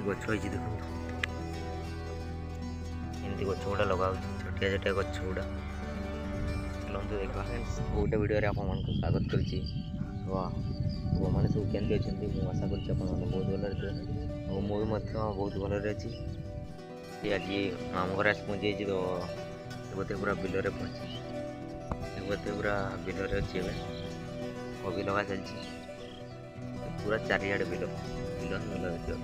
गछ होती देखो एमती गछ गुड़ा लगा छोटिया छोटिया गछ गुड़ा चलते देखा गोटे वीडियो आप स्वागत करुँची मैंने सब केमती अच्छा मुझे आशा कर बहुत भलरे थे और मुझे बहुत भलरे अच्छी आज मामू घर आसी पहुँची तो बोलते पूरा बिलरे पहुँची बोलते पूरा बिलरे अच्छी कभी लगा चलती पूरा चारिआडे बिल बिल बिल देखिए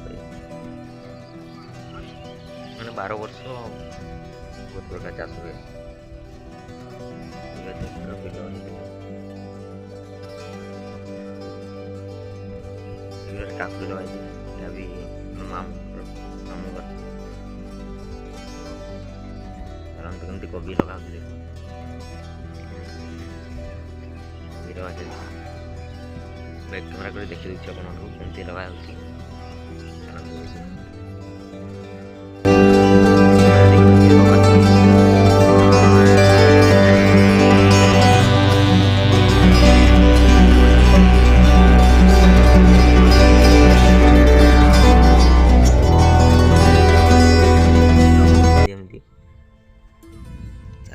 मैंने 12 वर्ष बहुत प्रकार चाष हुए काकुड़ी लगाई अभी मामू घर कमती कोबी लगा कोबी लगा बैक कैमेरा कर देखी दूसरी आपमती लगा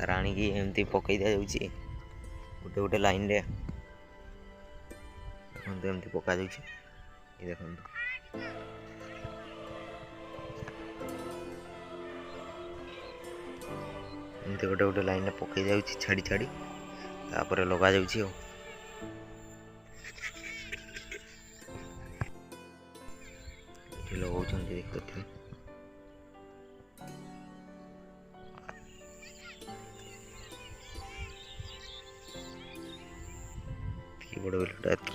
राणी की एमती पकई दिया गोटे गोटे लाइन रे एमती पका देखो एमती गोटे गोटे लाइन पकई दिया छाड़ी छाड़ी तापर लगा देखो देखते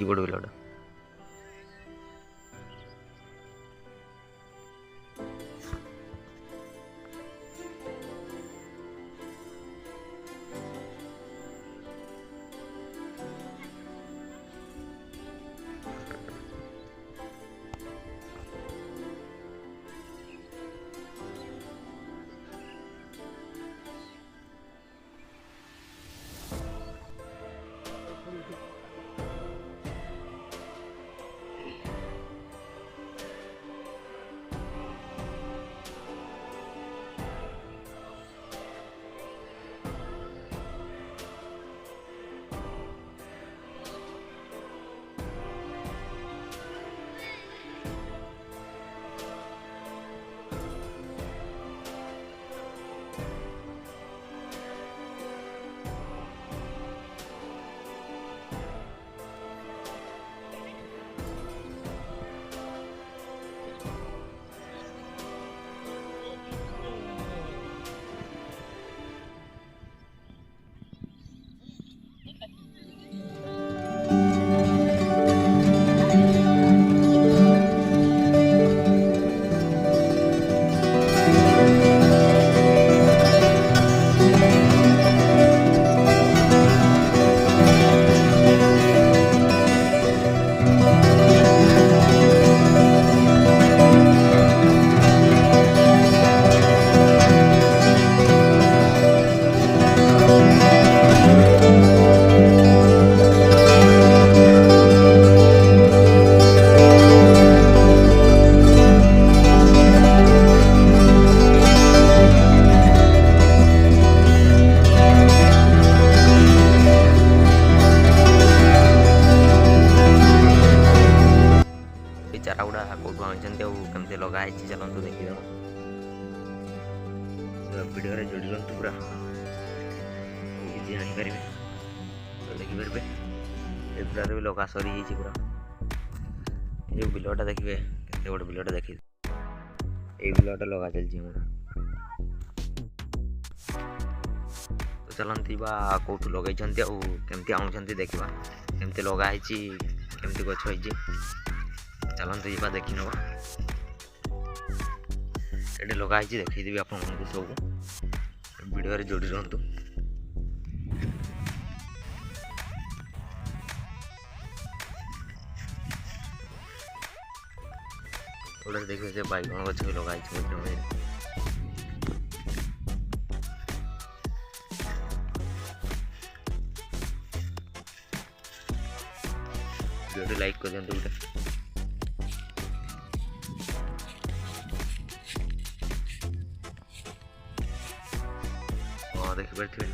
बड़ बिलटा चारा गुड़ा कौटू आनी कमी लगाई चलते देखीद वीडियो जोड़ी दिखाँ पूरा जापर तो देखिपारे पूरा भी लगा सरी पूरा ये बिलटा देखिए के बड़े बिलटा देखिए ये बिलटा लगा चलती मोर तो चलती कौटू लगे कमी आनुंट देखा कमी लगाई कमी गछ हो चलते जा देखी नवा ये लगाई देखीदेवी आप सब वीडियो जोड़ी रुहतु गोटे देखिए बैगण गछ भी लगाई वीडियो लाइक कर दिखाँ देखिपे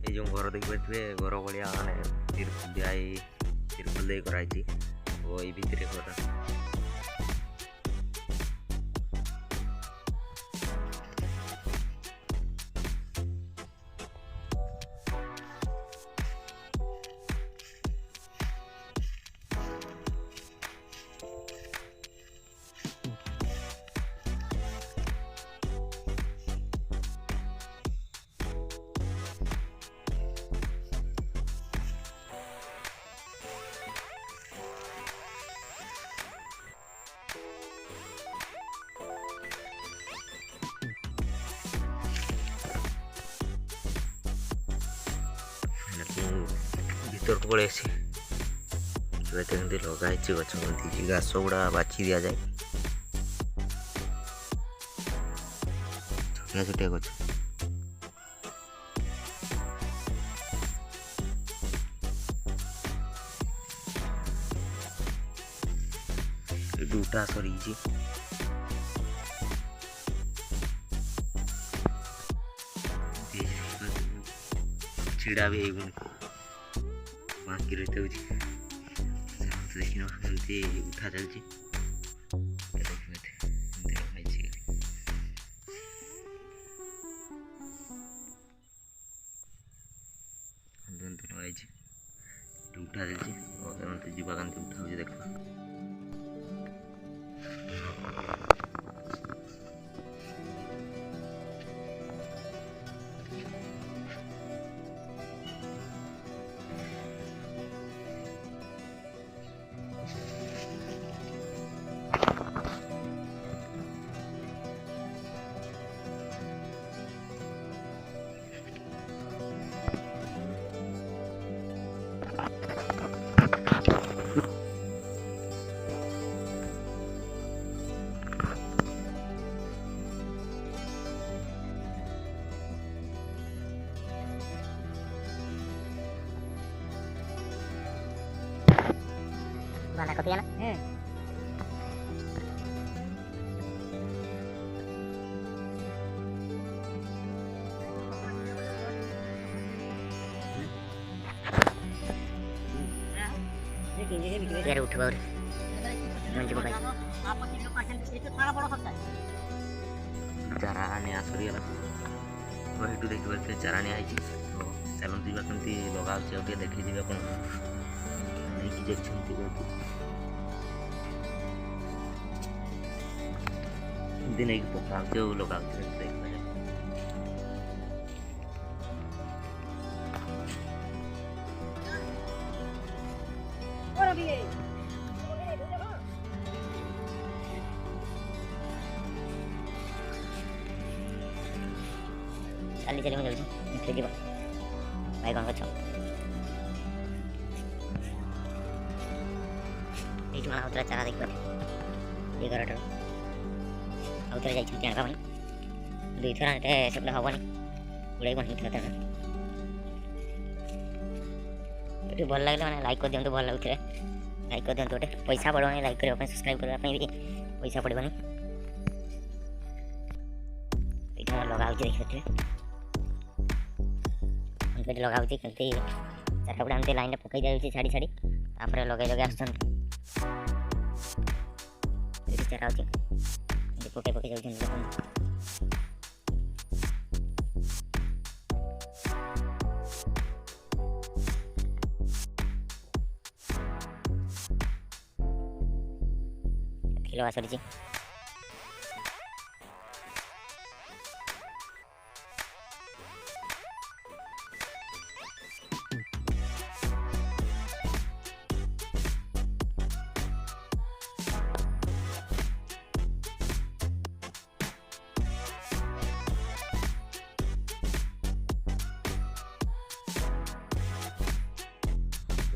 ये जो घर देखिपे घर भाया माने तिरपल दिया तिरपल दे कराई तो ये भितर घर भीतर को पड़े लगे गच घास गुड़ा बाछी दि जाए छोटिया छोटिया गच दुटा सरी छिड़ा भी बाकी रहते देखिए उठा चलती उठा चलती जीवा उठा देख Mana kopi ya? Biar udah baru. Mencoba baik. चाराने आसरी घर ये देखिए चाराने आई तो चलती कमी लगे देखी दिन पका लगा चली चली मैं जल्दी खेल भाई कौन कर उतरा चारा देख ये घर उतरा जाए आने दुई थर सब हेनी उड़े बन भल लगे मैंने लाइक कर दिखाँ भल लगुले लाइक कर दिखाँ गोटे पैसा पड़ोनी लाइक करने सब्सक्राइब करने भी पैसा पड़ोनी ये लगा देखिए लगा कमी चार गुड़ा एमती लाइन पकई दिखाई छाड़ी छाड़ी लगे लगे आस चारा अच्छे पकई पकई जाऊँ खेलवा सरी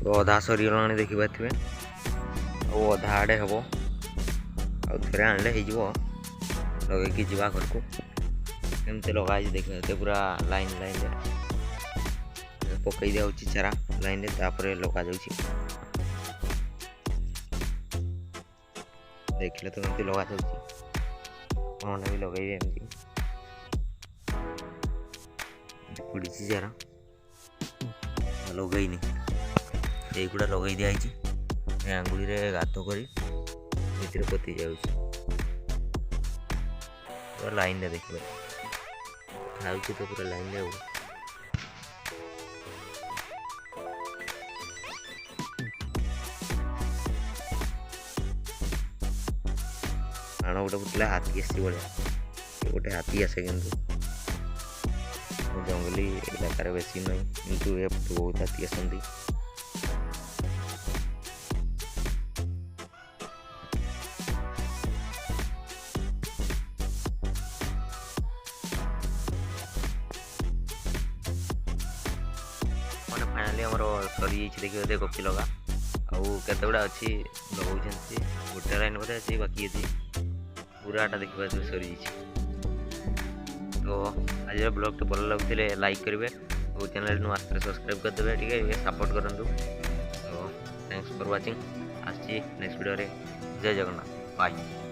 तो अधा सरीगला देखिपे अधा आड़े हम थे आने लगे जा घर को एमती लगाई देखिए पूरा लाइन लाइन पकई दिया चारा लाइन लगा देखिले तो एमती लगा भी लगे ପଡ଼ିଛି ଚାରା ଲଗେଇନି, ଏଇଗୁଡ଼ା ଲଗେଇ ଦିଆହେଇଛି। ଏ ଆଙ୍ଗୁଳିରେ ଗାତ କରି ଭିତରେ ପୋତି ଯାଉଛି। ପୁରା ଲାଇନ୍ରେ ଦେଖିବେ ଖାଉଛି ତ ପୁରା ଲାଇନ୍ରେ ଆଉ। ଆଣ ଗୋଟେ ଫୁଟିଲା ହାତୀ ଆସିଛି ଭଳିଆ, ଗୋଟେ ହାତୀ ଆସେ କିନ୍ତୁ ଜଙ୍ଗଲି ଇଲାକାରେ ବେଶୀ ନାହିଁ, କିନ୍ତୁ ଏପଟେ ବହୁତ ହାତୀ ଆସନ୍ତି। ମାନେ ଫାଇନାଲି ଆମର ସରିଯାଇଛି ଦେଖିବା ଗୋଟେ କପି ଲଗା, ଆଉ କେତେ ଗୁଡ଼ା ଅଛି ଲଗାଉଛନ୍ତି। ଗୋଟେ ଲାଇନ୍ ବୋଧେ ଅଛି ବାକି ଅଛି, ପୁରାଟା ଦେଖିବା ସରିଯାଇଛି। ତ ଆଜିର ବ୍ଲଗ୍ଟି ଭଲ ଲାଗୁଥିଲେ ଲାଇକ୍ କରିବେ, ଆଉ ଚ୍ୟାନେଲ୍ ନୂଆ ଆସିଥିଲେ ସବସ୍କ୍ରାଇବ୍ କରିଦେବେ, ଟିକେ ସପୋର୍ଟ କରନ୍ତୁ। ତ ଥ୍ୟାଙ୍କ୍ସ ଫର୍ ୱାଚିଂ। ଆସିଛି ନେକ୍ସଟ ଭିଡ଼ିଓରେ। ଜୟ ଜଗନ୍ନାଥ, ବାଏ।